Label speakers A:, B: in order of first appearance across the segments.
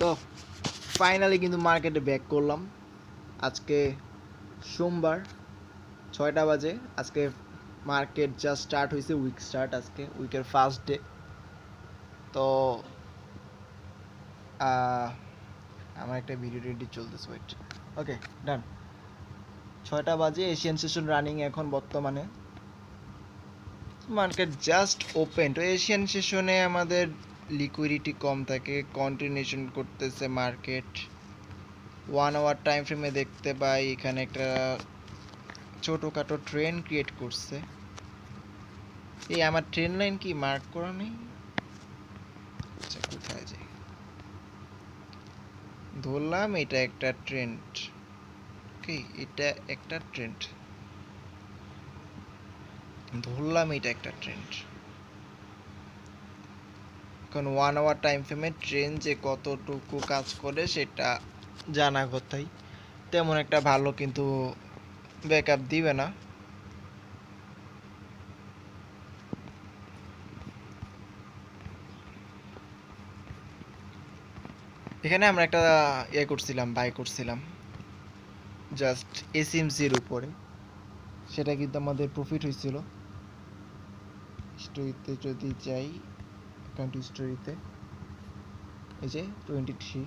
A: তো ফাইনালি কিন্তু মার্কেটে ব্যাক করলাম। আজকে সোমবার 6টা বাজে। আজকে মার্কেট জাস্ট স্টার্ট হয়েছে, উইক স্টার্ট, আজকে উইকের ফার্স্ট ডে। তো আমার একটা ভিডিও রেডি চলতেছে, ওয়েট। ওকে, ডান। 6টা বাজে, এশিয়ান সেশন রানিং এখন বর্তমানে। Market just open. তো এশিয়ান সেশনে আমাদের লিকুইডিটি কম থাকে, কন্টিনিউশন করতেছে মার্কেট। 1 আওয়ার টাইম ফ্রেমে দেখতে পাই এখানে একটা ছোটোখাটো ট্রেন ক্রিয়েট করছে। এই আমার ট্রেন লাইন কি মার্ক করা নেই? আচ্ছা, কোথায় যাই? ধরলাম এটা একটা ট্রেন্ড। ওকে, এটা একটা ট্রেন্ড, ধরলাম এটা একটা ট্রেন্ড। এখন 1 আওয়ার টাইম ফ্রেমে ট্রেন যে কতটুকু কাজ করে সেটা জানা কথাই। তেমন একটা ভালো কিন্তু ব্যাকআপ দিবে না। এখানে আমরা একটা করছিলাম, বাই করছিলাম জাস্ট এসএমসির উপরে। সেটা কিন্তু আমাদের প্রফিট হয়েছিল। স্টোরিতে যদি যাই, অ্যাকাউন্ট স্টোরিতে এই যে 23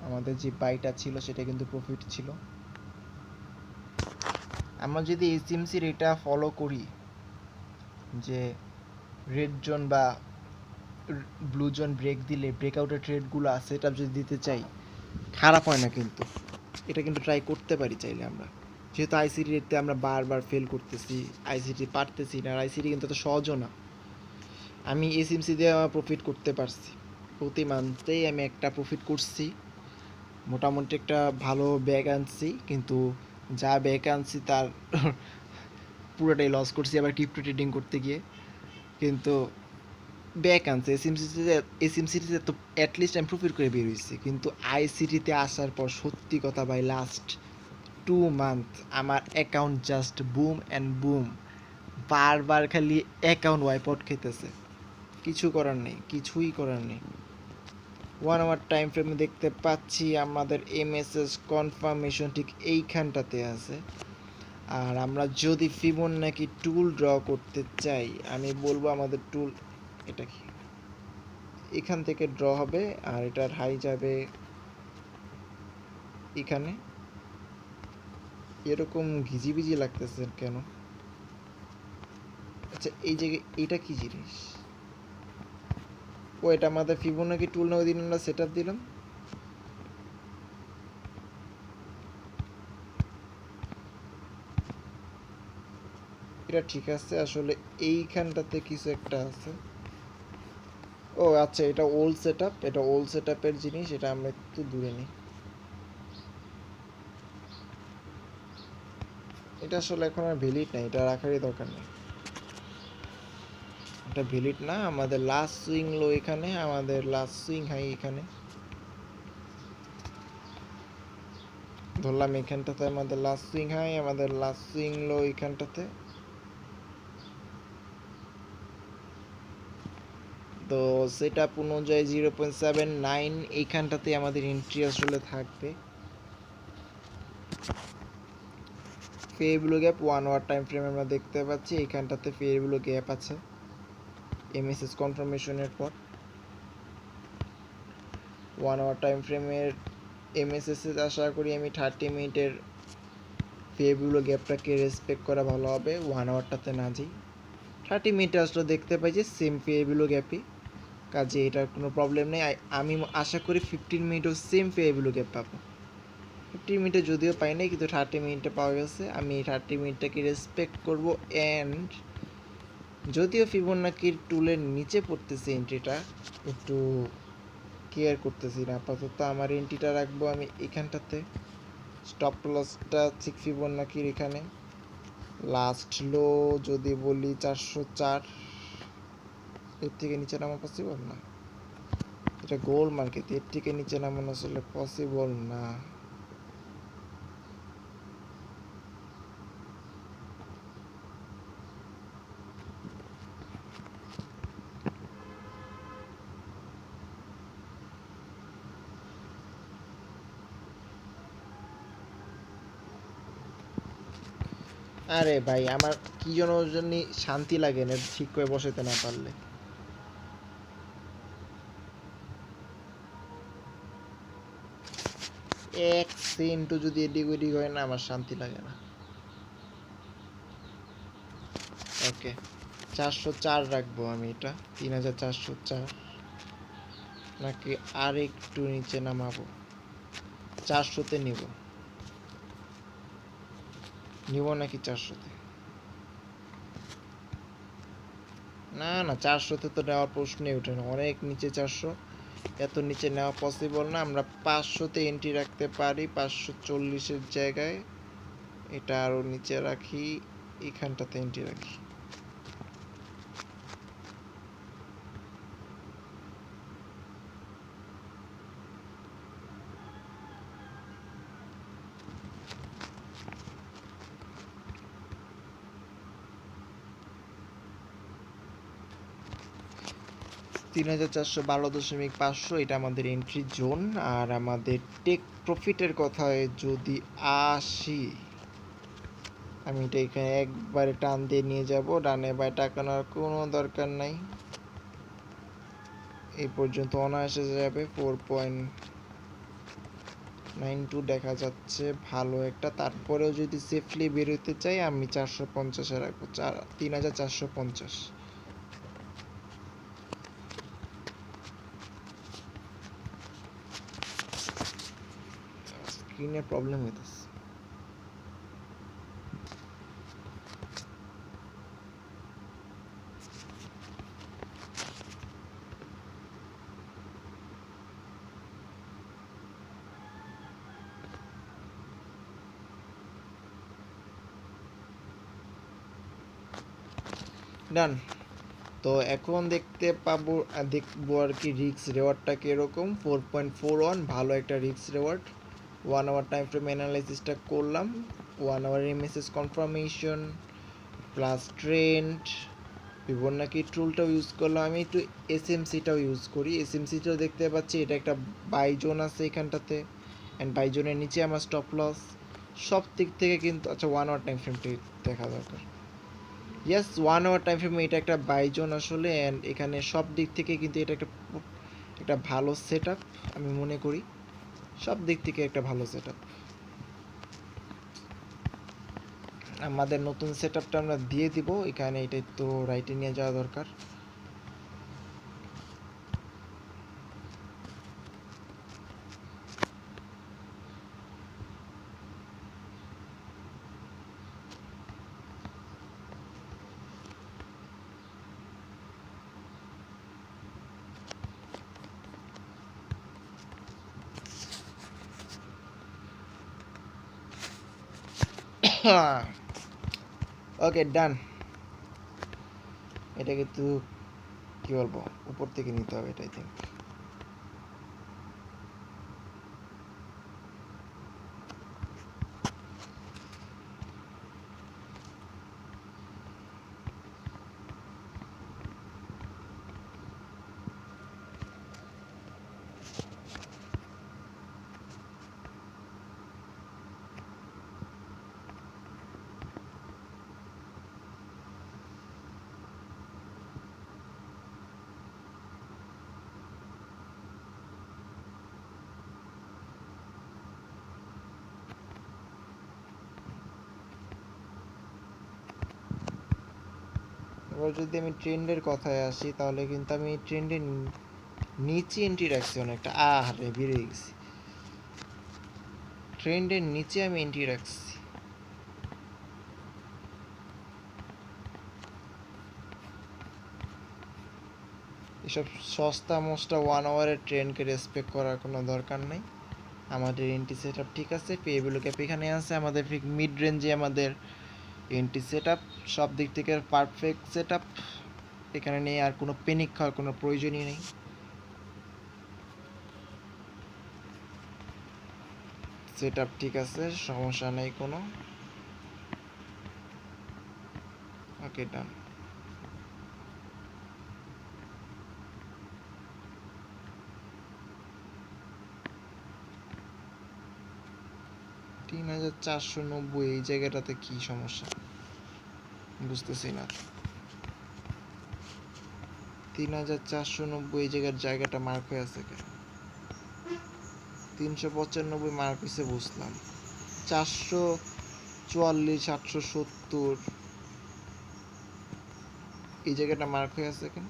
A: আমাদের যে বাইটা ছিল সেটা কিন্তু প্রফিট ছিল। আমরা যদি এসএমসির এটা ফলো করি যে রেড জোন বা ব্লু জোন ব্রেক দিলে ব্রেকআউটের ট্রেডগুলো আছে, এটা যদি দিতে চাই খারাপ হয় না কিন্তু। এটা কিন্তু ট্রাই করতে পারি চাইলে আমরা, যেহেতু আইসিটিতে আমরা বারবার ফেল করতেছি, আইসিটি পারতেছি না। আর আইসিটি কিন্তু এত সহজও না। আমি এসএমসি দিয়ে প্রফিট করতে পারছি, প্রতি মান্থেই আমি একটা প্রফিট করছি। মোটামুটি একটা ভালো ব্যাগ আনছি, কিন্তু যা ব্যাগ আনছি তার পুরোটাই লস করছি আবার ক্রিপ্টো ট্রেডিং করতে গিয়ে। কিন্তু ব্যাক আনছে এসএমসিটিতে তো অ্যাটলিস্ট আমি প্রফিট করে বের হয়েছি। কিন্তু আইসিটিতে আসার পর সত্যি কথা ভাই, লাস্ট 2 মান্থ আমার account just broom and broom, বারবার খালি অ্যাকাউন্ট ওয়াইপ আউট খেতেছে। কিছু করার নেই, কিছুই করার নেই। 1 আওয়ার টাইম ফ্রেমে দেখতে পাচ্ছি আমাদের এমএসএস কনফার্মেশন ঠিক এইখানটাতে আছে। আর আমরা যদি ফিবোনাকি টুল ড্র করতে চাই, আমি বলবো আমাদের টুল এটা কি, এখান থেকে ড্র হবে আর এটার হাই যাবে এখানে। এরকম ঘিজিবিজি লাগতেছে কেন? আচ্ছা, এই জায়গায় এটা কি জিনিস? ও, এটা আমাদের ফিবোনাকি টুল না, ওই দিন আমরা সেট আপ দিলাম। এটা ঠিক আছে, আসলে এইখানটাতে কিছু একটা আছে। ও আচ্ছা, এটা ওল্ড সেট আপ, এটা ওল্ড সেট আপের জিনিস, এটা আমরা একটু দূরে নিই। এটা আসলে এখন আর ভ্যালিড নাই, এটা রাখারই দরকার নেই। এটা ভ্যালিড না। আমাদের লাস্ট সুইং লো এখানে, আমাদের লাস্ট সুইং হাই এখানে। ধরলাম এখানটাতে আমাদের লাস্ট সুইং হাই, আমাদের লাস্ট সুইং লো এখানটাতে। তো সেট আপ অনুযায়ী 0.79 এইখানটাতে আমাদের এন্ট্রি আসলে থাকবে। ফেয়ারভ্যালু গ্যাপ 1 আওয়ার টাইম ফ্রেমে আমরা দেখতে পাচ্ছি এইখানটাতে ফেয়ারভ্যালু গ্যাপ আছে এমএসএস কনফার্মেশনের পর। 1 আওয়ার টাইম ফ্রেমের এমএসএস আশা করি আমি 30 মিনিটের ফেয়ারভ্যালু গ্যাপটাকে রেসপেক্ট করা ভালো হবে, 1 আওয়ারটাতে না যাই। 30 মিনিটে আসলে দেখতে পাই যে সেম ফেয়ারভ্যালু গ্যাপই, কাজে এটার কোনো প্রবলেম নেই। আমি আশা করি 15 মিনিটও সেম ফেয়ারভ্যালু গ্যাপ পাবো। 15 মিনিটে যদিও পাই নাই, কিন্তু 30 মিনিটে পাওয়া গেছে। আমি 30 মিনিটটাকে রেসপেক্ট করবো। অ্যান্ড যদিও ফিবোনাকির টুলের নিচে পড়তেছে এন্ট্রিটা, একটু কেয়ার করতেছি না আপাতত। আমার এন্ট্রিটা রাখবো আমি এখানটাতে। স্টপ লসটা ঠিক ফিবোনাকির এখানে। লাস্ট লো যদি বলি 404, এর থেকে নিচে নামা পসিবল না। এটা গোল্ড মার্কেট, এর থেকে নিচে নামানো আসলে পসিবল না। আরে ভাই আমার কি জন্য শান্তি লাগে না ঠিক করে বসাতে না পারলে। এক সেন্টও যদি এদিক ওদিক হয় না আমার শান্তি লাগে না। ওকে 404 রাখবো আমি এটা, 3404, নাকি আর একটু নিচে নামাবো? 400-তে নিব নাকি 400-তে? না না 400-তে তো নেওয়ার প্রশ্নই ওঠে না, অনেক নিচে 400, এত নিচে নেওয়া পসিবল না। আমরা 500-তে এন্ট্রি রাখতে পারি, 540-এর জায়গায় এটা আরও নিচে রাখি, এখানটাতে এন্ট্রি রাখি। $3,412.500 এটা আমাদের এন্ট্রি জোন। আর আমাদের টেক প্রফিটের কথায় যদি আসি, আমি এটা এখানে একবারে টান দিয়ে নিয়ে যাব, ডানে বাই টাকানোর কোনো দরকার নাই, এই পর্যন্ত অনায়াসে যাবে। 4.92 দেখা যাচ্ছে ভালো একটা। তারপরেও যদি সেফলি বেরোতে চাই আমি 450-এ রাখবো, 3,450। স্ক্রিনে প্রবলেম হইতেছে। ডান। তো এখন দেখবো আর কি রিক্স রেওয়ার্ডটা কীরকম। 4.41 ভালো একটা রিক্স রেওয়ার্ড। 1 আওয়ার টাইম ফ্রেম অ্যানালাইসিসটা করলাম, 1 hour MSS confirmation plus trend Fibonacci টুলটাও ইউজ করলাম। আমি একটু এসএমসিটাও ইউজ করি, এসএমসিটাও দেখতে পাচ্ছি এটা একটা বাই জোন আছে এখানটাতে, অ্যান্ড বাই জোনের নিচে আমার স্টপ লস। সব দিক থেকে কিন্তু আচ্ছা 1 আওয়ার টাইম ফ্রেমটি দেখা দরকার। ইয়েস 1 আওয়ার টাইম ফ্রেমে এটা একটা বাই জোন আসলে, অ্যান্ড এখানে সব দিক থেকে কিন্তু এটা একটা ভালো সেট আমি মনে করি, সব দিক থেকে একটা ভালো সেট আমাদের নতুন সেট আমরা দিয়ে দিব এখানে। এটা তো রাইটে নিয়ে যাওয়া দরকার। ওকে ডান। এটা কিন্তু কি বলবো, উপর থেকে নিতে হবে এটা আই থিঙ্ক। এবার যদি আমি ট্রেন্ডের কথায় আসি তাহলে কিন্তু আমি ট্রেন্ডের নিচে এন্ট্রি রাখছি অনেকটা। আরে বেরিয়ে গেছি, ট্রেন্ডের নিচে আমি এন্ট্রি রাখছি। এসব সস্তা মস্তা 1 আওয়ারের ট্রেন্ডকে রেসপেক্ট করার কোনো দরকার নেই। আমাদের এন্ট্রি সেট ঠিক আছে, পেয়েবল ক্যাপ এখানে আছে, আমাদের ঠিক মিড রেঞ্জে আমাদের এন্ট্রি সেট সব দিক থেকে পারফেক্ট সেট এখানে নেই, আর কোনো পেনিক খাওয়ার কোনো প্রয়োজনই নেই। সেট ঠিক আছে, সমস্যা নেই কোনো। ওকে ডান। $3,490 এই জায়গাটাতে কি সমস্যা? বুঝতেছি না। 3490 এই জায়গাটা মার্ক হয়ে আছে কেন? 395 মার্ক হয়েছে বুঝলাম, 444 870 এই জায়গাটা মার্ক হয়ে আছে কেন?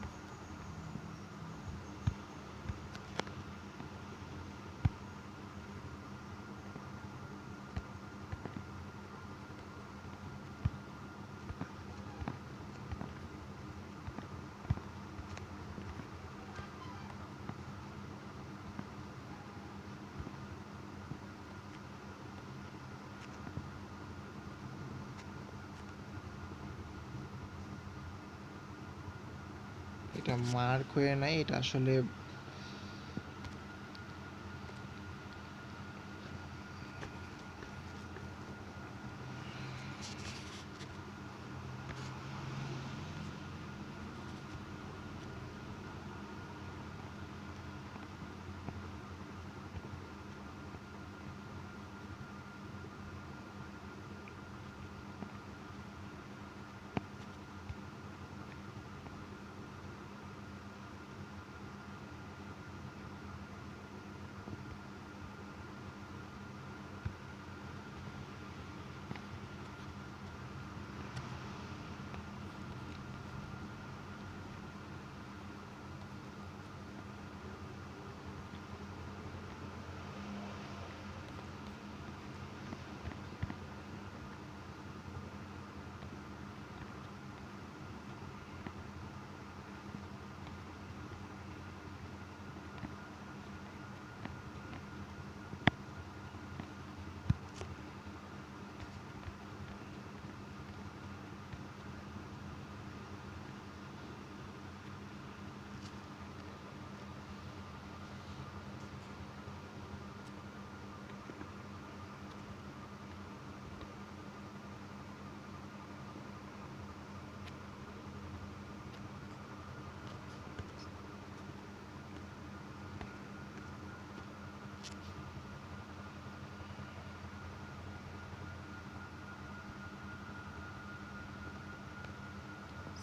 A: এটা মার্ক হয়ে নাই, এটা আসলে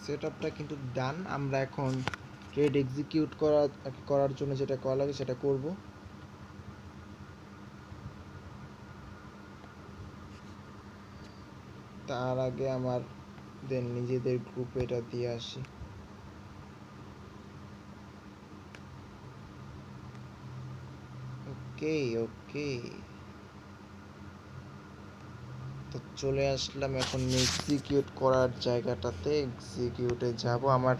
A: সেটআপটা কিন্তু ডান। আমরা এখন ট্রেড এক্সিকিউট করার জন্য যেটা করা লাগে সেটা করব। তার আগে আমার নিজেদের গ্রুপে এটা দিয়ে আসি। ওকে ওকে, তো চলে আসলাম এখন এক্সিকিউট করার জায়গাটাতে। এক্সিকিউটে যাব। আমার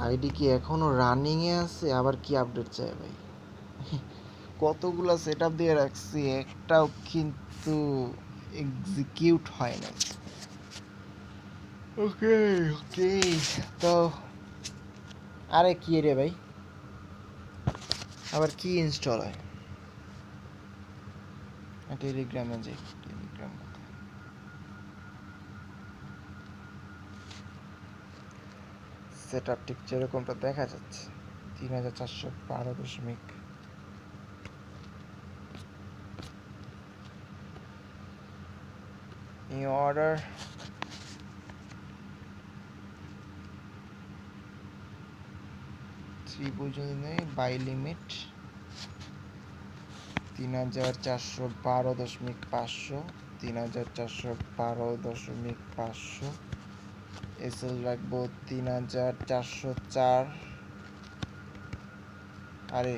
A: আইডি কি এখনো রানিং এ আছে? আবার কি আপডেট চাই ভাই? কতগুলো সেটআপ দিয়ে রাখছি, একটাও কিন্তু এক্সিকিউট হয় না। ওকে ওকে, তো আরে কি রে ভাই, আবার কি ইনস্টল হয়? টেলিগ্রামে যাই। টেলিগ্রাম সেটআপ ঠিক যেরকমটা দেখা যাচ্ছে, 3412 নিউ অর্ডার। ত্রিভুজে নেই, বাই লিমিট 3412.500, 3412.500। এসএল রাখবো 3404। আরে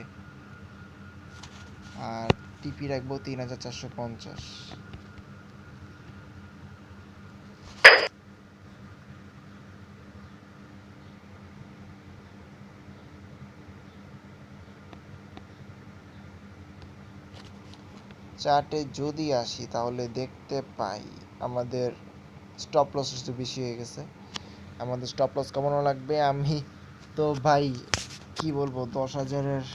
A: আর টিপি রাখবো 3450। চার্টে যদি আসি তাহলে দেখতে পাই আমাদের স্টপ লস একটু বেশি হয়ে গেছে। আমাদের স্টপ লস কমানো লাগবে। আমি তো ভাই কি বলবো, 10,000-এর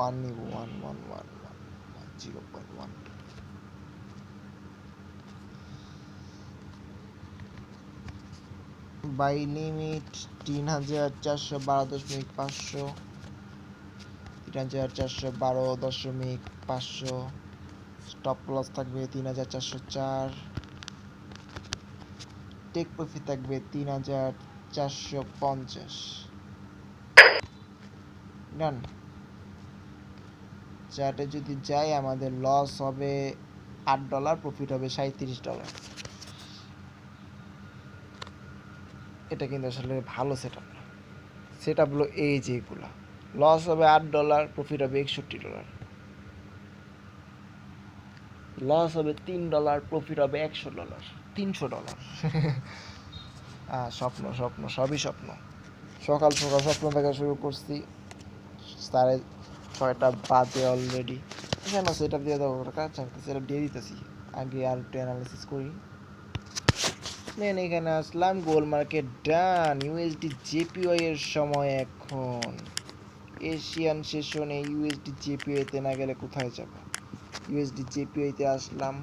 A: 1 নিব, 0.1। By limit 3412.500, 3412.500। স্টপ লস থাকবে 3404, টেক প্রফিট থাকবে 3450। ডান। চার্টে যদি যাই আমাদের লস হবে $8, প্রফিট হবে $37। এটা কিন্তু আসলে ভালো সেটআপ না। সেটআপ হলো এই যে এগুলা, লস হবে $8, প্রফিট হবে $61, লস হবে $3, প্রফিট হবে $100, $300। স্বপ্ন স্বপ্ন, সবই স্বপ্ন। সকাল সকাল স্বপ্ন দেখা শুরু করছি, 6:30 বাজে অলরেডি। কেন সেটআপ দিয়ে দেবো, কাজ সেটআপ দিয়ে দিতেছি, আগে আর একটু অ্যানালাইসিস করি। দেন এখানে আসলাম, গোল মার্কেট ডান। ইউএসডি জেপিওয়াই এর সময় এখন। এশিয়ান সেশনে ইউএসডি জেপিওয়াইতে না গেলে কোথায় যাব? ইউএসডি জেপিওয়াইতে আসলাম।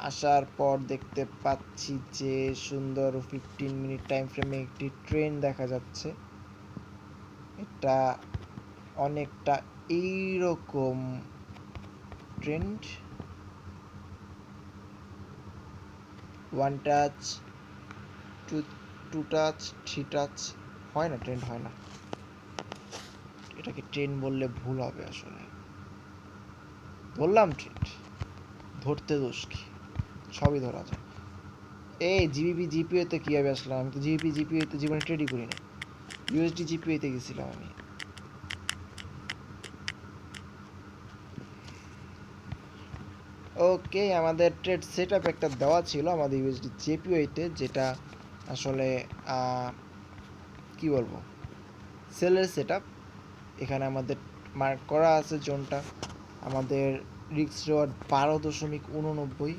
A: আসার পর দেখতে পাচ্ছি যে সুন্দর 15 মিনিট টাইম ফ্রেমে একটি ট্রেন্ড দেখা যাচ্ছে। এটা অনেকটা এইরকম trend, one touch, to touch, three touch, হয় না, ট্রেন্ড হয় না। এটাকে ট্রেন্ড বললে ভুল হবে আসলে, বললাম ট্রেন্ড, ধরতে দোষ কি, সবই ধরা যায়। এই জিবিপি জিপিওতে কীভাবে আসলাম? আমি তো জিবিপি জিপিওতে জীবনে ট্রেডই করি না, ইউএসডি জিপিওতে গেছিলাম আমি। ওকে, আমাদের ট্রেড সেটআপ একটা দেওয়া ছিল আমাদের ইউএসডি জেপিওতে, যেটা আসলে কি বলবো, সেলের সেটআপ। এখানে আমাদের মার্ক করা আছে জোনটা, আমাদের রিস্ক রিওয়ার্ড 12.89,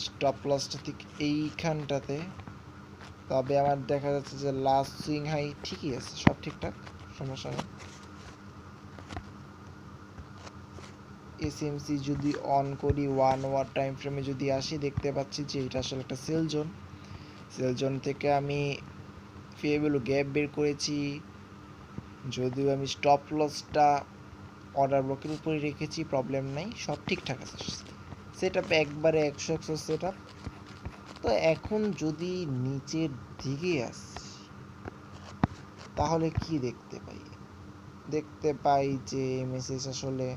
A: স্টপ লসটা ঠিক এইখানটাতে। তবে আমার দেখা যাচ্ছে যে লাস্ট সুইং হাই ঠিকই আছে, সব ঠিকঠাক, সমস্যা নেই। এসএমসি যদি অন করি, 1 আওয়ার টাইম ফ্রেমে যদি আসি, দেখতে পাচ্ছি যে এটা আসলে একটা সেল জোন। সেল জোন থেকে আমি ফেয়ার ভ্যালু গ্যাপ বের করেছি, যদিও আমি স্টপ লসটা অর্ডার ব্লকের উপরে রেখেছি, প্রবলেম নাই, সব ঠিকঠাক আছে। সেটআপ একবারে 100 সেটআপ। তো এখন যদি নিচের দিকে আসি তাহলে কি দেখতে পাই? দেখতে পাই যে মেসেজ আসলে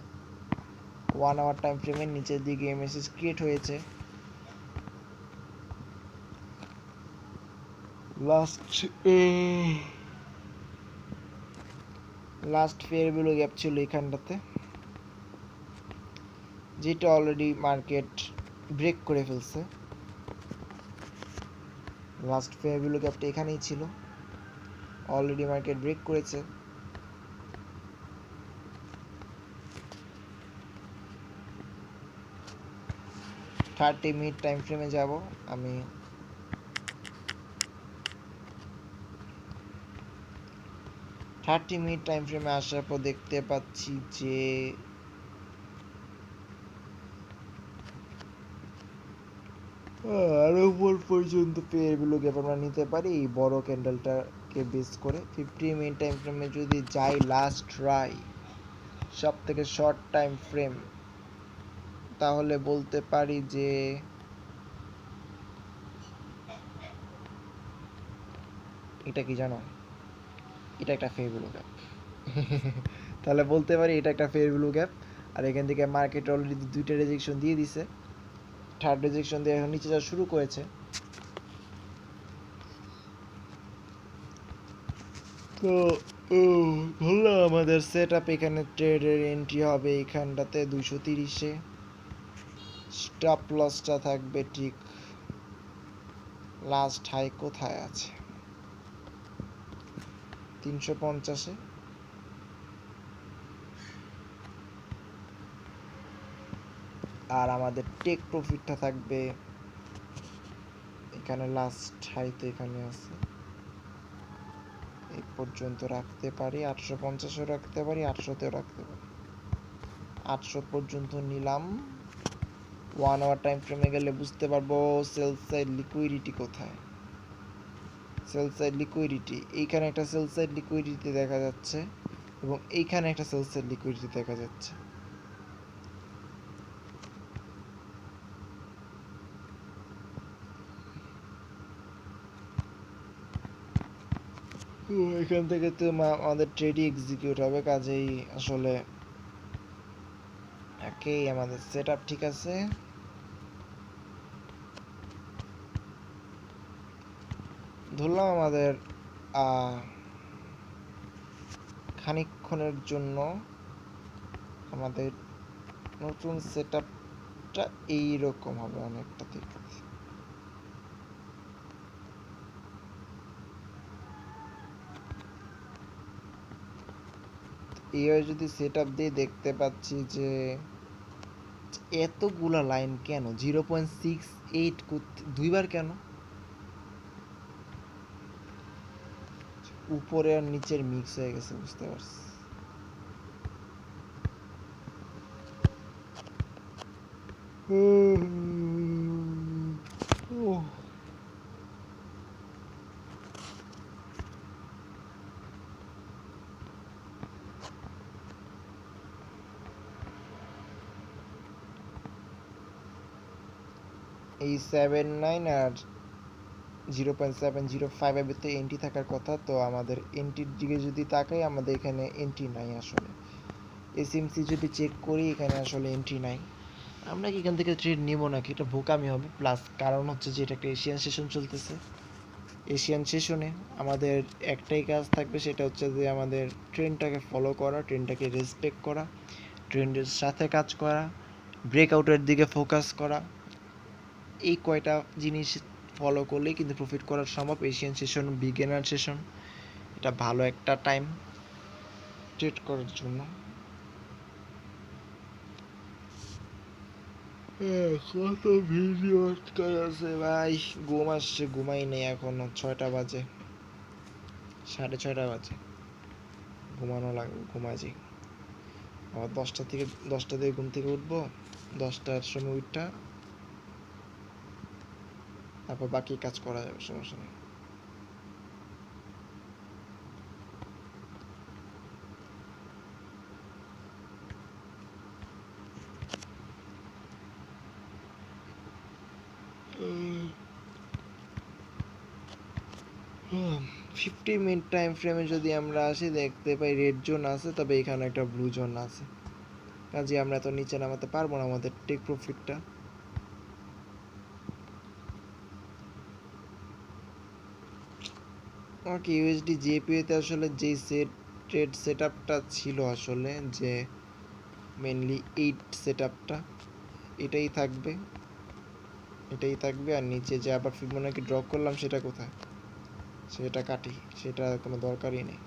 A: 1 আওয়ার টাইম ফ্রেমের নিচের দিকে মেসেজ ক্রিয়েট হয়েছে। লাস্ট ফেয়ার ভ্যালু গ্যাপ ছিল এখানটাতে, যেটা অলরেডি মার্কেট ব্রেক করে ফেলছে। লাস্ট ফেয়ার ভ্যালু গ্যাপটা এখানেই ছিল, অলরেডি মার্কেট ব্রেক করেছে। থার্টি মিনিট টাইম ফ্রেমে যাব আমি। থার্টি মিনিট টাইম ফ্রেমে আসার পর দেখতে পাচ্ছি যে আরো উপর পর্যন্ত ফেয়ার ভ্যালু গ্যাপ আমরা নিতে পারি এই বড় ক্যান্ডেলটাকে বেস করে। 50 মিনিট টাইম ফ্রেমে যদি যাই, লাস্ট ট্রাই, সব থেকে শর্ট টাইম ফ্রেম, তাহলে বলতে পারি যে এটা কি জানো, এটা একটা ফেয়ার ভ্যালু গ্যাপ। তাহলে বলতে পারি এটা একটা ফেয়ার ভ্যালু গ্যাপ। আর এখান থেকে মার্কেট অলরেডি 2টা রিজেকশন দিয়ে দিছে, থার্ড রিজেকশন দিয়ে এখন নিচে যাওয়া শুরু করেছে। তো ধরলাম আমাদের সেটআপ, এখানে ট্রেডের এন্ট্রি হবে এইখানটাতে 230-এ, স্টপ লসটা থাকবে ঠিক লাস্ট হাই কোথায় আছে, 350-এ। আর আমাদের টেক প্রফিটটা থাকবে এখানে, লাস্ট হাই তো এখানে আছে, এই পর্যন্ত রাখতে পারি, 850-ও রাখতে পারি, 800-তেও রাখতে পারি। 800 পর্যন্ত নিলাম। 1 আওয়ার টাইম ফ্রেমে গেলে বুঝতে পারবো সেল সাইড লিকুইডিটি কোথায়। সেল সাইড লিকুইডিটি এইখানে একটা সেল সাইড লিকুইডিটি দেখা যাচ্ছে, এবং এইখানে একটা সেল সাইড লিকুইডিটি দেখা যাচ্ছে। এখান থেকে তো আমাদের ট্রেডই এক্সিকিউট হবে, কাজেই আসলে একেই আমাদের সেট আপ ঠিক আছে। ধরলাম আমাদের খানিকক্ষণের জন্য আমাদের নতুন সেট আপটা এইরকম হবে অনেকটা দেখতে। এইভাবে যদি সেট আপ দিয়ে দেখতে পাচ্ছি যে এতগুলা লাইন কেন, 0.68 দুইবার কেন, উপরে আর নিচের মিক্স হয়ে গেছে, বুঝতে পারছি। এই 79 আর 0.705 এর ভিতরে এন্ট্রি থাকার কথা, তো আমাদের এন্ট্রির দিকে যদি তাকাই আমাদের এখানে এন্ট্রি নাই আসলে। এসএমসি যদি চেক করি এখানে আসলে এন্ট্রি নাই। আমরা কি এখান থেকে ট্রেড নিব নাকি, এটা বোকামি হবে। প্লাস কারণ হচ্ছে যে এটা একটা এশিয়ান সেশন চলতেছে। এশিয়ান সেশনে আমাদের একটাই কাজ থাকবে, সেটা হচ্ছে যে আমাদের ট্রেন্ডটাকে ফলো করা, ট্রেন্ডটাকে রেসপেক্ট করা, ট্রেন্ডের সাথে কাজ করা, ব্রেকআউটের দিকে ফোকাস করা। এই কয়টা জিনিস ফলো করলেই কিন্তু প্রফিট করা সম্ভব। এশিয়ান সেশন বিগিনার সেশন, এটা ভালো একটা টাইম ট্রেড করার জন্য। কত ভিডিও আটকাই আছে ভাই, ঘুম আসছে, ঘুমাই নেই এখনো। 6টা বাজে, 6:30 বাজে, ঘুমানো লাগবে, ঘুমাই যাই। আবার 10টা থেকে ঘুম থেকে উঠবো, 10টার সময় উঠটা তারপর বাকি কাজ করা যাবে, সমস্যা নেই। উম, 50 মিনিট টাইম ফ্রেমে যদি আমরা আসি দেখতে পাই রেড জোন আছে, তবে এখানে একটা ব্লু জোন আছে, কাজে আমরা তো নিচে নামাতে পারবো না আমাদের টেক প্রফিটটা। ওকে, ইউএসডি জেপিএতে আসলে যেই ট্রেড সেট আপটা ছিল আসলে, যে মেনলি এইট সেট আপটা, এটাই থাকবে, এটাই থাকবে। আর নিচে যে আবার ফিবোনাকি ড্র করলাম সেটা কোথায়, সেটা কাটি, সেটা কোনো দরকারই নেই।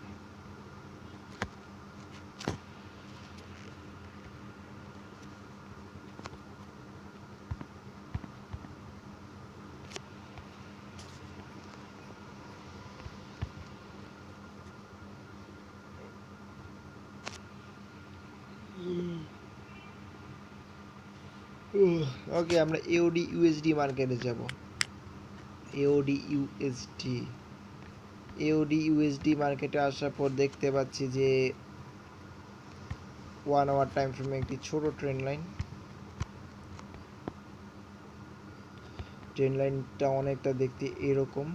A: ওকে, আমরা এওডি ইউএসডি মার্কেটে যাব। এওডি ইউএসডি, এওডি ইউএসডি মার্কেটে আসার পর দেখতে পাচ্ছি যে 1 আওয়ার টাইম ফ্রেমে একটি ছোট ট্রেন্ড লাইন, ট্রেন্ড লাইনটা অনেকটা দেখতে এরকম।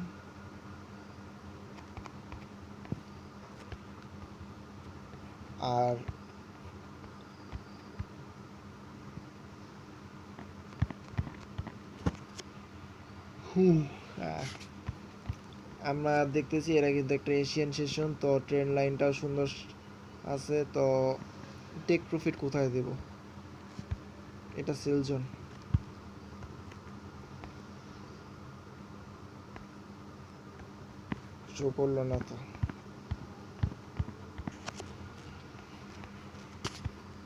A: আর আমরা দেখতেছি এরা কিন্তু একটা এশিয়ান সেশন, তো ট্রেন্ড লাইনটাও সুন্দর আছে। তো টেক প্রফিট কোথায় দেব, এটা সেল জোন, শো করলো না তো।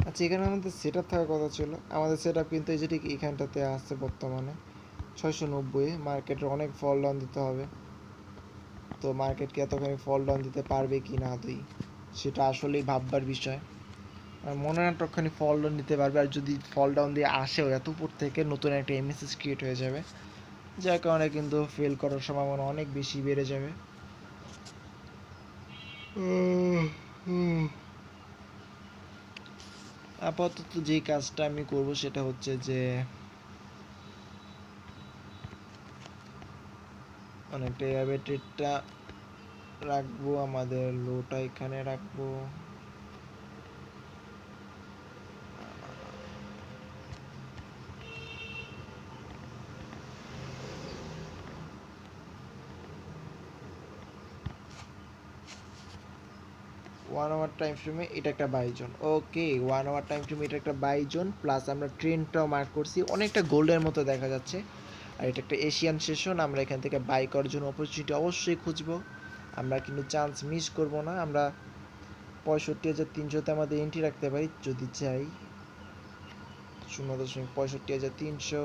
A: আচ্ছা, এখানে আমাদের সেট আপ থাকার কথা ছিল। আমাদের সেট আপ কিন্তু এই যে ঠিক এখানটাতে আসছে বর্তমানে 690। মার্কেটের অনেক ফল ডাউন দিতে হবে, তো মার্কেটকে এতখানি ফল ডাউন দিতে পারবে কি না দুই, সেটা আসলেই ভাববার বিষয়। মনে হয় একটুখানি ফল ডাউন দিতে পারবে, আর যদি ফল ডাউন দিয়ে আসেও এত উপর থেকে, নতুন একটা এমএসএস ক্রিয়েট হয়ে যাবে, যার কারণে কিন্তু ফেল করার সম্ভাবনা অনেক বেশি বেড়ে যাবে। আপাতত যেই কাজটা আমি করব সেটা হচ্ছে যে অনেকটা এভাবে ট্রেডটা রাখবো, আমাদের লোটা এখানে রাখবো। ওয়ান আওয়ার টাইম ফ্রেমে এটা একটা buy zone. Okay, 1 hour time ফ্রেমে এটা একটা বাই জোন, প্লাস আমরা ট্রেনটাও মার্ক করছি, অনেকটা গোল্ডের মতো দেখা যাচ্ছে। আর এটা একটা এশিয়ান সেশন, আমরা এখান থেকে বাই করার জন্য অপরচুনিটি অবশ্যই খুঁজবো, আমরা কিন্তু চান্স মিস করব না। আমরা 65,300-তে আমাদের এন্ট্রি রাখতে পারি যদি চাই, 0.65,300।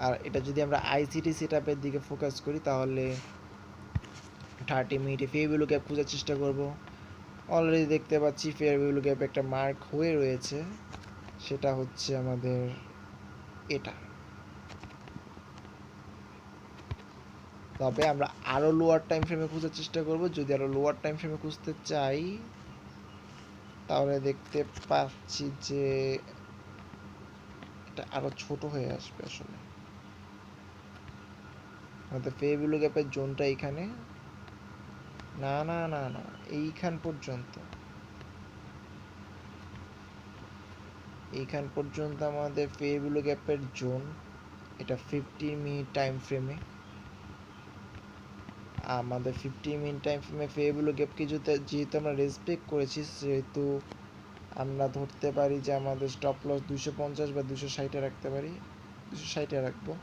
A: আর এটা যদি আমরা আইসিটি সেট আপের দিকে ফোকাস করি তাহলে 30 মিনিটে ফেয়ার ভ্যালু গ্যাপ খোঁজার চেষ্টা করব। অলরেডি দেখতে পাচ্ছি ফেয়ার ভ্যালু গ্যাপ একটা মার্ক হয়ে রয়েছে, সেটা হচ্ছে আমাদের এটা। তবে আমরা আরও লোয়ার টাইম ফ্রেমে খোঁজার চেষ্টা করব, যদি আরও লোয়ার টাইম ফ্রেমে খুঁজতে চাই তাহলে দেখতে পাচ্ছি যে এটা আরও ছোট হয়ে আসবে। আসলে আমাদের ফেয়ার ভ্যালু গ্যাপের জোনটা এখানে, না না না না, এইখান পর্যন্ত, এইখান পর্যন্ত আমাদের ফেয়ার ভ্যালু গ্যাপের জোন। এটা 15 মিনিট টাইম ফ্রেমে, আমাদের 15 মিনিট টাইম ফ্রেমে ফেয়ার ভ্যালু গ্যাপকে যেহেতু আমরা রেসপেক্ট করেছি, সেহেতু আমরা ধরতে পারি যে আমাদের স্টপ লস 250 বা 260-এ রাখতে পারি, 260-এ রাখবো।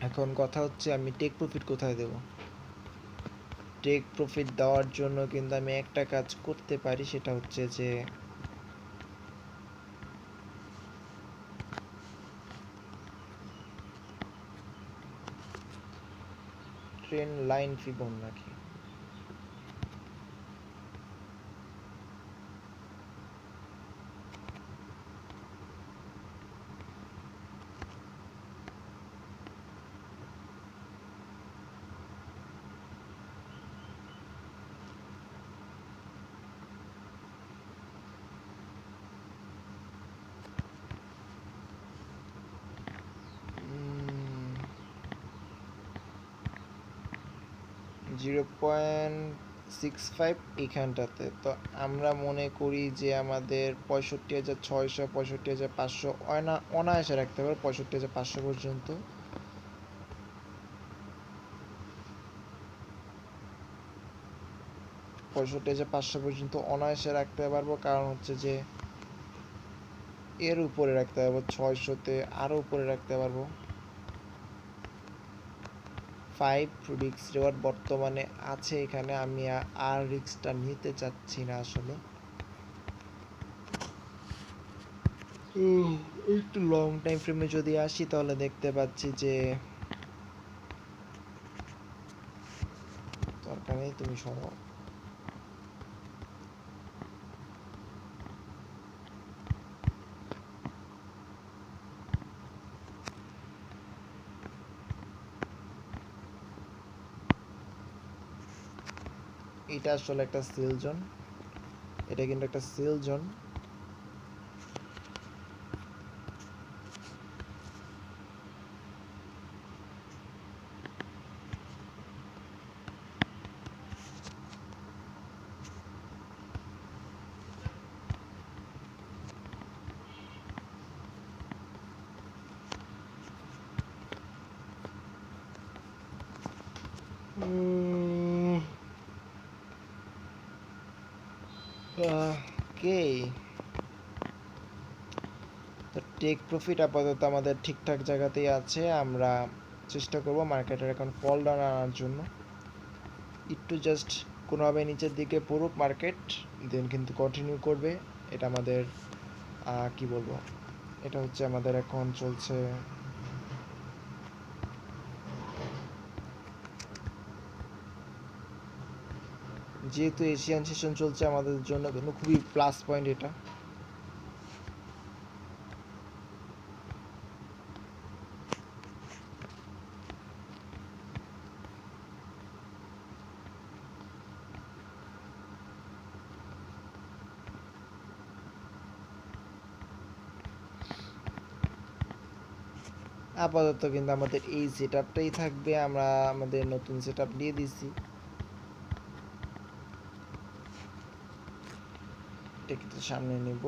A: এখন কথা হচ্ছে আমি টেক প্রফিট কোথায় দেব। টেক প্রফিট দেওয়ার জন্য কিন্তু আমি একটা কাজ করতে পারি, সেটা হচ্ছে যে train line Fibonacci. Zero point 65 এইখানটাতে, তো আমরা মনে করি যে আমাদের 65,600, 65,500 অনায়াসে রাখতে পারবো, 65,500 পর্যন্ত। 65,500 পর্যন্ত অনায়াসে রাখতে পারবো, কারণ হচ্ছে যে এর উপরে রাখতে পারবো, 600-তে আরও উপরে রাখতে পারবো। 5 রিক্স রেওয়ার্ড বর্তমানে আছে এখানে, আমি আর রিক্সটা নিতে চাচ্ছি না আসলে। একটু লং টাইম ফ্রেমে যদি আসি তাহলে দেখতে পাচ্ছি যে দরকার নেই, তুমি সরো। এটা আসলে একটা সেল জোন, এটা কিন্তু একটা সেল জোন। ওকে, তো টেক প্রফিট আপাতত আমাদের ঠিকঠাক জায়গাতেই আছে। আমরা চেষ্টা করব মার্কেটের এখন ফল ডাউন আনার জন্য, একটু জাস্ট কোনোভাবে নিচের দিকে পড়ুক মার্কেট, দেন কিন্তু কন্টিনিউ করবে। এটা আমাদের কি বলবো, এটা হচ্ছে আমাদের এখন চলছে যেহেতু এশিয়ান সেশন চলছে আমাদের জন্য কিন্তু খুবই প্লাস পয়েন্ট এটা। আপাতত কিন্তু আমাদের এই সেটআপটাই থাকবে, আমরা আমাদের নতুন সেটআপ দিয়ে দিছি। এটাকে সামনে নিব,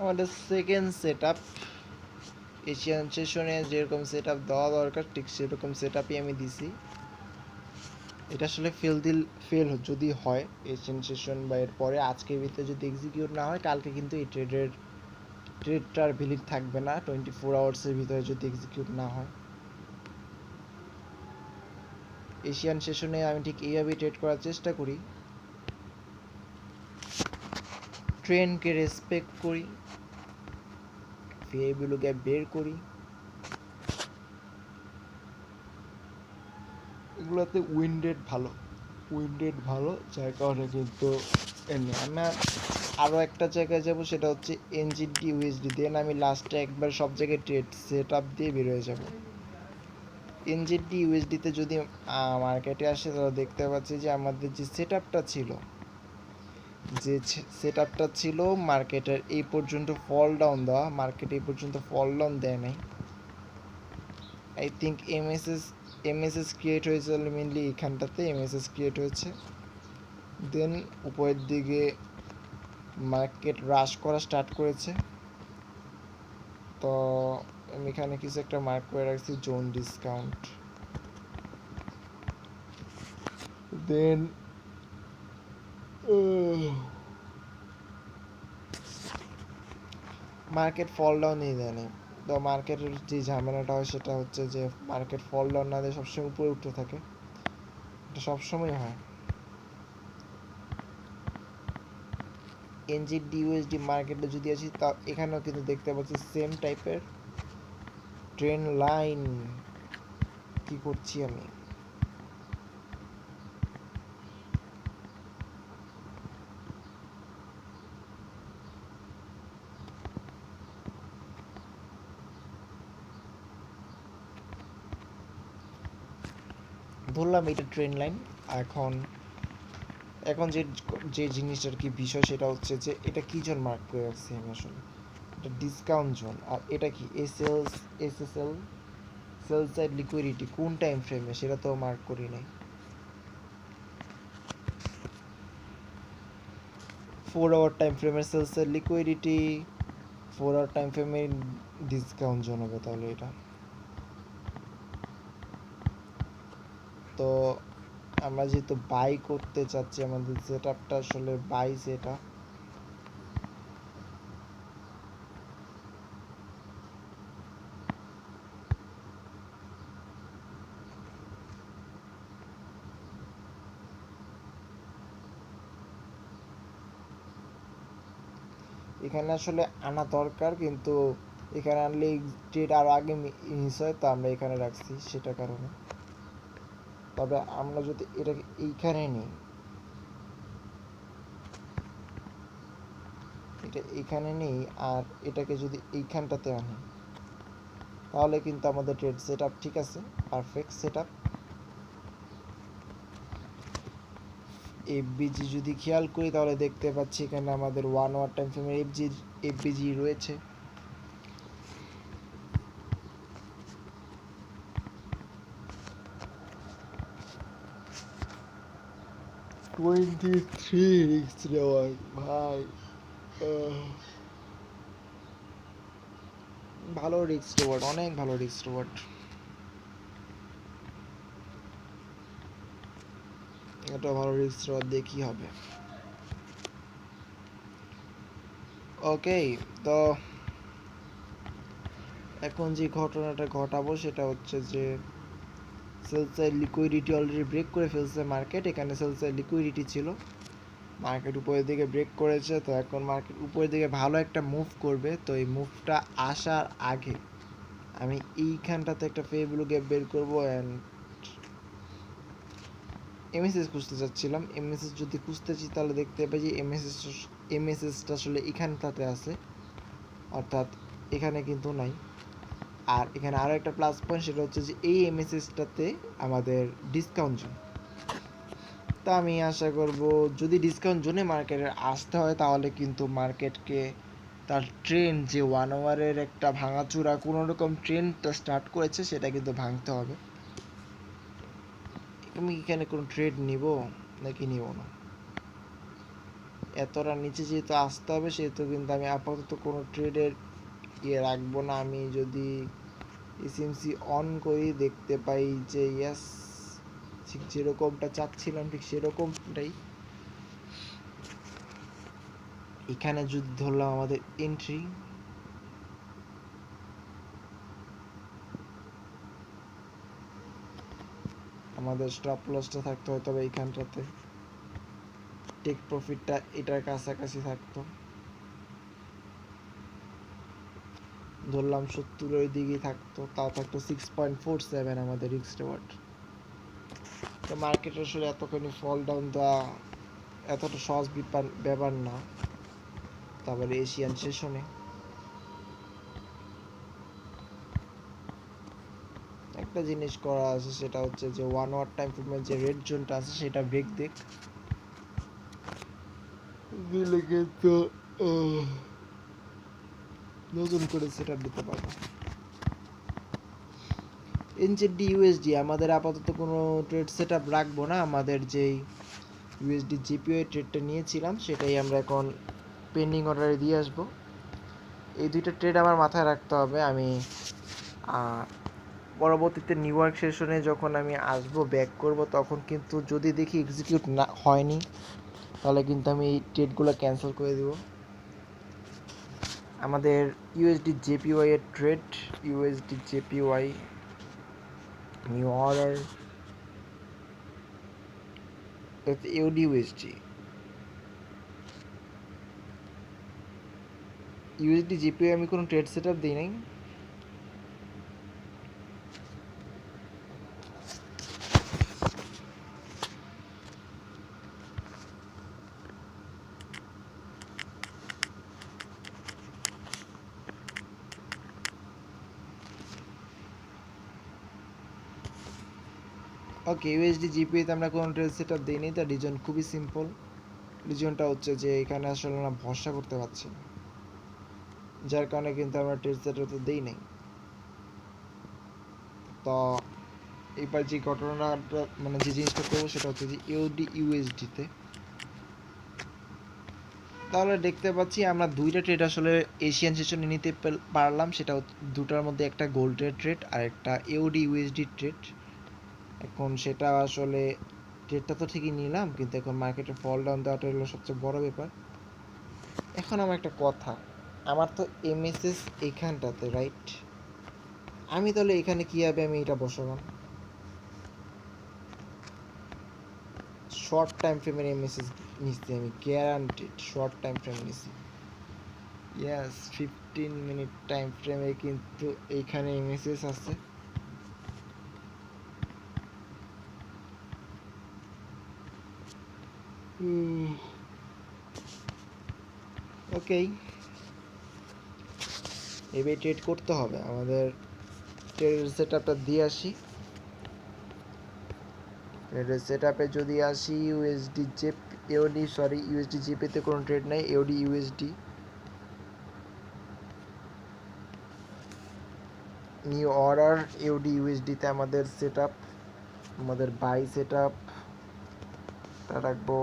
A: আমাদের সেকেন্ড সেটআপ। এশিয়ান সেশনে যেরকম সেটআপ দেওয়া দরকার ঠিক সেরকম সেটআপই আমি দিছি। এটা আসলে ফেল যদি হয় এশিয়ান সেশন বা এর পরে আজকের ভিতরে যদি এক্সিকিউট না হয়, কালকে কিন্তু এই ট্রেডটার ভ্যালিড থাকবে না 24 আওয়ার্সের ভিতরে যদি এক্সিকিউট না হয়। এশিয়ান সেশনে আমি ঠিক এইভাবেই ট্রেড করার চেষ্টা করি, ট্রেন্ডকে রেসপেক্ট করি, ভেরিয়েবলকে বের করি, এগুলোতে উইন্ডেড ভালো যার কারণে কিন্তু এমনি আমরা আরও একটা জায়গায় যাব, সেটা হচ্ছে এনজিডি ইউএসডি। দেন আমি লাস্টে একবার সব জায়গায় ট্রেড সেট আপ দিয়ে বের হয়ে যাব। এনজিডি ইউএসডিতে যদি মার্কেটে আসে তাহলে দেখতে পাচ্ছি যে আমাদের যে সেট আপটা ছিল মার্কেটের এই পর্যন্ত ফল ডাউন দেওয়া, মার্কেট এই পর্যন্ত ফল ডাউন দেয় নাই। আই থিঙ্ক এমএসএস ক্রিয়েট হয়েছে মেনলি এখানটাতে, এমএসএস ক্রিয়েট হয়েছে। দেন উপরের দিকে মার্কেট রাশ করা স্টার্ট করেছে, তো আমি এখানে কিছু একটা মার্ক করে রাখছি জোন ডিসকাউন্ট। দেন মার্কেট ফল ডাউন নিয়ে দেয়নি, তো মার্কেটের যে ঝামেলাটা হয় সেটা হচ্ছে যে মার্কেট ফল ডাউন না দিয়ে সবসময় উপরে উঠতে থাকে, এটা সবসময় হয়। এনজিডি ইউএসডি মার্কেটে যদি আসি তা এখানেও কিন্তু দেখতে পাচ্ছি সেম টাইপের ট্রেন্ড লাইন। কি করছি আমি, ধরলাম এটা ট্রেন্ড লাইন। এখন এখন যে যে জিনিসটার কি বিষয় সেটা হচ্ছে যে এটা কি জোন মার্ক করে রাখছি আমি আসলে, এটা ডিসকাউন্ট জোন। আর এটা কি এসএসএল সেল সাইড লিকুইডিটি কোন টাইম ফ্রেমে সেটা তো মার্ক করি নাই। 4 আওয়ার টাইম ফ্রেমের sell side liquidity, 4 hour time ফ্রেমের ডিসকাউন্ট জোন হবে তাহলে এটা। তো আমরা যেহেতু বাই করতে চাচ্ছি, আমাদের সেটআপটা আসলে বাই সেটআপ। এখানে আসলে আনা দরকার, কিন্তু এখানে আনলে ট্রেড আরো আগে মিস হয়, তো আমরা এখানে রাখছি সেটা কারণে। তবে আমরা যদি এটাকে এইখানে নিই, এটা এইখানে নিই আর এটাকে যদি এইখানটাতে আনি, তাহলে কিন্তু আমাদের ট্রেড সেট আপ ঠিক আছে, পারফেক্ট সেট আপ। এফবিজি যদি খেয়াল করি তাহলে দেখতে পাচ্ছি এখানে আমাদের 1 আওয়ার টাইম ফ্রেমের এফবিজি রয়েছে। ভাই ভালো রিস্ক রিওয়ার্ড, অনেক ভালো রিস্ক রিওয়ার্ড। এটা ভালো রিস্ক রিওয়ার্ড দিয়ে কি হবে? ওকে, তো এখন যে ঘটনাটা ঘটাবো সেটা হচ্ছে যে সেলসের লিকুইডিটি অলরেডি ব্রেক করে ফেলছে মার্কেট। এখানে সেলসের লিকুইডিটি ছিল, মার্কেট উপরের দিকে ব্রেক করেছে, তো এখন মার্কেট উপরের দিকে ভালো একটা মুভ করবে। তো এই মুভটা আসার আগে আমি এইখানটাতে একটা ফেয়ার ভ্যালু গ্যাপ বের করবো অ্যান্ড এমএসএস খুঁজতে চাচ্ছিলাম। এমএসএস যদি খুঁজতেছি তাহলে দেখতে পাই যে এমএসএসটা আসলে এখানটাতে আছে, অর্থাৎ এখানে কিন্তু নাই। আর এখানে আরও একটা প্লাস পয়েন্ট, সেটা হচ্ছে যে এই এমএসএসটাতে আমাদের ডিসকাউন্ট জোন। তা আমি আশা করব যদি ডিসকাউন্ট জোনে মার্কেটে আসতে হয় তাহলে কিন্তু মার্কেটকে তার ট্রেন্ড যে 1 আওয়ারের একটা ভাঙাচুরা কোনো রকম ট্রেন্ডটা স্টার্ট করেছে সেটা কিন্তু ভাঙতে হবে। আমি এখানে কোনো ট্রেড নিব নাকি নিব না, এতটা নিচে যেহেতু আসতে হবে সেহেতু কিন্তু আমি আপাতত কোনো ট্রেডের রাখবো না। আমি যদি এসএমসি অন করি দেখতে পাই যে ইয়াস, ঠিক যেরকমটা চাচ্ছিলাম ঠিক সেরকমটাই। এখানে যদি ধরলাম আমাদের এন্ট্রি, আমাদের স্টপ লসটা থাকতো হয়তো এইখানটাতে, টেক প্রফিটটা এটার কাছাকাছি থাকতো, ধরলাম 70-এর দিকেই থাকতো, তাও থাকতো 6.47 আমাদের রিস্ক রিওয়ার্ড। তো মার্কেট আসলে এতখানি ফল ডাউন দেওয়া এতটা সহজ ব্যাপার না। তারপরে এশিয়ান সেশনে একটা জিনিস করা আছে, সেটা হচ্ছে যে 1 আওয়ার টাইম ফ্রেমের যে রেড জোনটা আছে সেটা ব্রেক দিলে কিন্তু নতুন করে সেটা দিতে পারবো। এনজেডি ইউএসডি আমাদের আপাতত কোনো ট্রেড সেট আপ রাখবো না। আমাদের যেই ইউএসডি জিপিওএ ট্রেডটা নিয়েছিলাম সেটাই আমরা এখন পেন্ডিং অর্ডারে দিয়ে আসবো। এই দুইটা ট্রেড আমার মাথায় রাখতে হবে। আমি পরবর্তীতে নিউ ইয়র্ক সেশনে যখন আমি আসবো ব্যাক করব তখন কিন্তু যদি দেখি এক্সিকিউট না হয়নি তাহলে কিন্তু আমি এই ট্রেডগুলো ক্যান্সেল করে দেব। আমাদের ইউএসডি জেপিওয়াই এর trade, USD JPY new order, UD USD, USD GPY আমি কোনো ট্রেড সেট আপ দিই নাই। ওকে, ইউএসডি জিপিওতে আমরা কোনো ট্রেড সেট আপ দিইনি। তার রিজন খুবই সিম্পল, রিজনটা হচ্ছে যে এখানে আসলে আমরা ভরসা করতে পারছি না, যার কারণে কিন্তু আমরা ট্রেড সেট আপ তো দিই নাই। তো এবার যে ঘটনাটা মানে যে জিনিসটা করবো সেটা হচ্ছে যে ইউডি ইউএসডিতে, তাহলে দেখতে পাচ্ছি আমরা দুইটা ট্রেড আসলে এশিয়ান সেশনে নিতে পারলাম। সেটা দুটার মধ্যে একটা গোল্ডের ট্রেড আর একটা ইউডি ইউএসডি ট্রেড। এখন সেটা আসলে ট্রেডটা তো ঠিকই নিলাম, কিন্তু এখন মার্কেটে ফল ডাউন দেওয়াটা হলো সবচেয়ে বড় ব্যাপার। এখন আমার একটা কথা, আমার তো এমএসএস এখানটাতে রাইট, আমি তাহলে এখানে কীভাবে আমি এটা বসালাম? শর্ট টাইম ফ্রেমের এমএসএস নিচ্ছি আমি, গ্যারান্টেড শর্ট টাইম ফ্রেম নিচ্ছি। ইয়াস, 15 মিনিট টাইম ফ্রেমে কিন্তু এইখানে এমএসএস আছে। ওকে, এবার ট্রেড করতে হবে, আমাদের ট্রেডের সেট আপটা দিয়ে আসি। ট্রেডের সেট আপে যদি আসি, ইউএসডি জেপ এওডি সরি ইউএসডি জিপিতে কোনো ট্রেড নাই, AUD USD new order, AUD ইউএসডিতে আমাদের সেট আপ, আমাদের বাই সেট আপটা রাখবো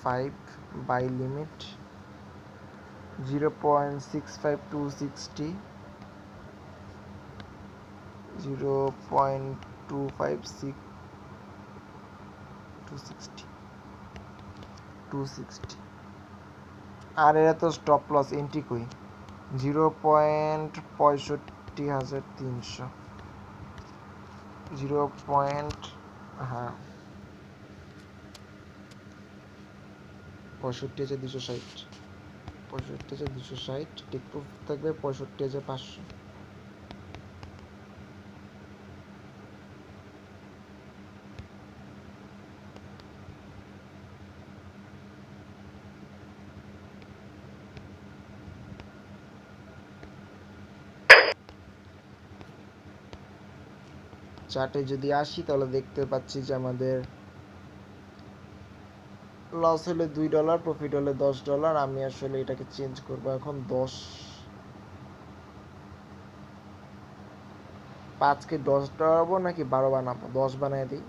A: 5, বাই লিমিট 0.65260, 0.256 260 আর এরা তো স্টপ লস এন্ট্রি কই 0.65300 0. হ্যাঁ 65,260 65,260 টেক প্রফিট থাকবে 65,500। চার্টে যদি আসি তাহলে দেখতে পাচ্ছি যে আমাদের লস হলে $2, প্রফিট হলে $10। আমি আসলে এটাকে চেঞ্জ করব এখন 5কে 10 বানাবো নাকি 12 বানাবো, 10 বানায় দিই।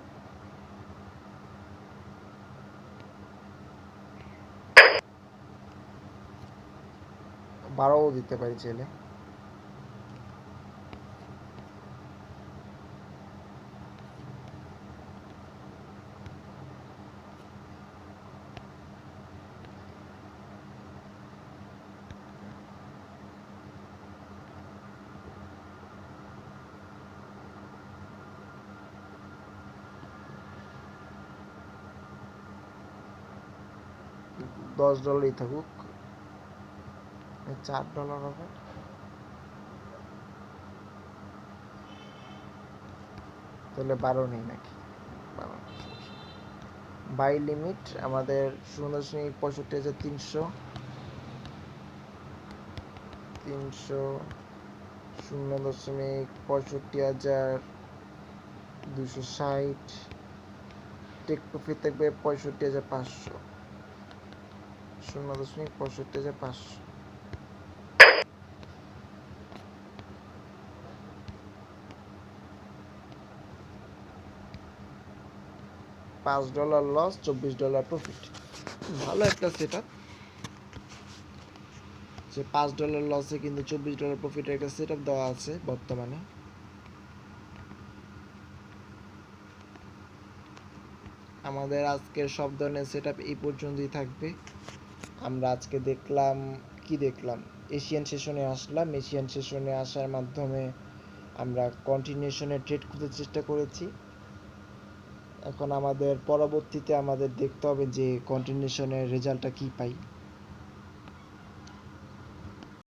A: বারোও দিতে পারি চাইলে। $10 থাকুক, $4 হবে। তাহলে 12 নেই নাকি, বাই লিমিট আমাদের 0.65,300 0.65,260 টেক প্রফিট থাকবে 65,500 0.65,500। $5 লস, $24 প্রফিট। ভালো একটা সেটআপ যে $5 লসে কিন্তু $24 প্রফিটের একটা সেটআপ দেওয়া আছে বর্তমানে। আমাদের আজকের সব ধরনের সেটআপ এই পর্যন্তই থাকবে। আমরা আজকে দেখলাম এশিয়ান সেশনে আসলাম। এশিয়ান সেশনে আসার মাধ্যমে আমরা কন্টিনিউশনে ট্রেড করতে চেষ্টা করেছি। এখন আমাদের পরবর্তীতে আমাদের দেখতে হবে যে কন্টিনিউশনের রেজাল্টটা কি পাই।